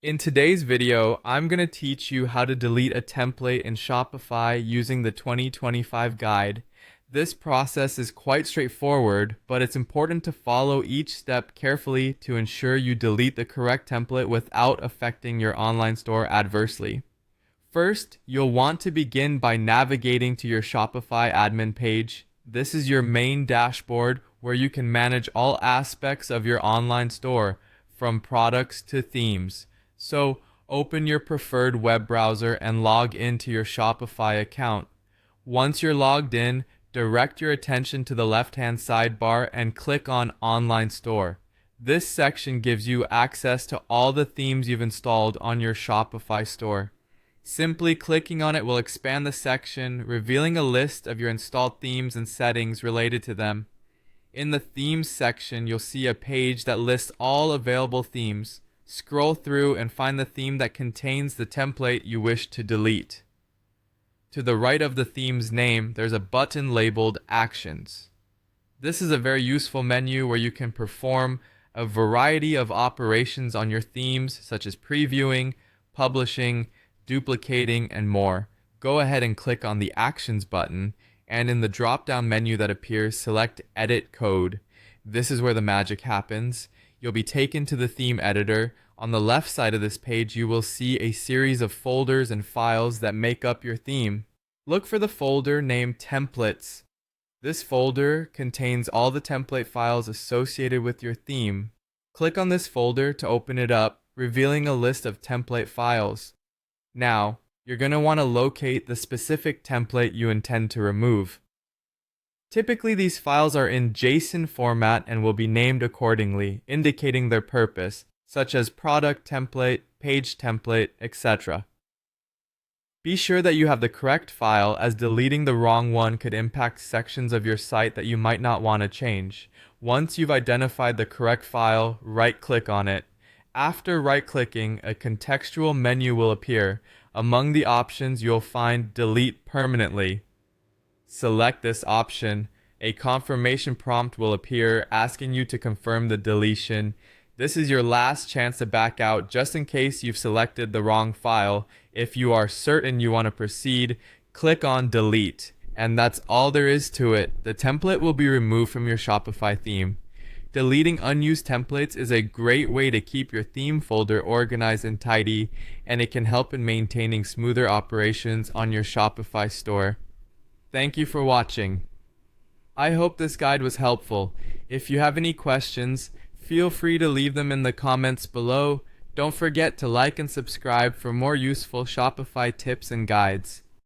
In today's video, I'm going to teach you how to delete a template in Shopify using the 2025 guide. This process is quite straightforward, but it's important to follow each step carefully to ensure you delete the correct template without affecting your online store adversely. First, you'll want to begin by navigating to your Shopify admin page. This is your main dashboard where you can manage all aspects of your online store, from products to themes. So, open your preferred web browser and log into your Shopify account. Once you're logged in, direct your attention to the left-hand sidebar and click on Online Store. This section gives you access to all the themes you've installed on your Shopify store. Simply clicking on it will expand the section, revealing a list of your installed themes and settings related to them. In the Themes section, you'll see a page that lists all available themes. Scroll through and find the theme that contains the template you wish to delete. To the right of the theme's name, there's a button labeled Actions. This is a very useful menu where you can perform a variety of operations on your themes, such as previewing, publishing, duplicating, and more. Go ahead and click on the Actions button, and in the drop-down menu that appears, select Edit Code. This is where the magic happens. You'll be taken to the theme editor. On the left side of this page, you will see a series of folders and files that make up your theme. Look for the folder named Templates. This folder contains all the template files associated with your theme. Click on this folder to open it up, revealing a list of template files. Now, you're going to want to locate the specific template you intend to remove. Typically, these files are in JSON format and will be named accordingly, indicating their purpose, such as product template, page template, etc. Be sure that you have the correct file, as deleting the wrong one could impact sections of your site that you might not want to change. Once you've identified the correct file, right-click on it. After right-clicking, a contextual menu will appear. Among the options, you'll find Delete Permanently. Select this option. A confirmation prompt will appear asking you to confirm the deletion. This is your last chance to back out, just in case you've selected the wrong file. If you are certain you want to proceed, click on Delete. And that's all there is to it. The template will be removed from your Shopify theme. Deleting unused templates is a great way to keep your theme folder organized and tidy, and it can help in maintaining smoother operations on your Shopify store. Thank you for watching. I hope this guide was helpful. If you have any questions, feel free to leave them in the comments below. Don't forget to like and subscribe for more useful Shopify tips and guides.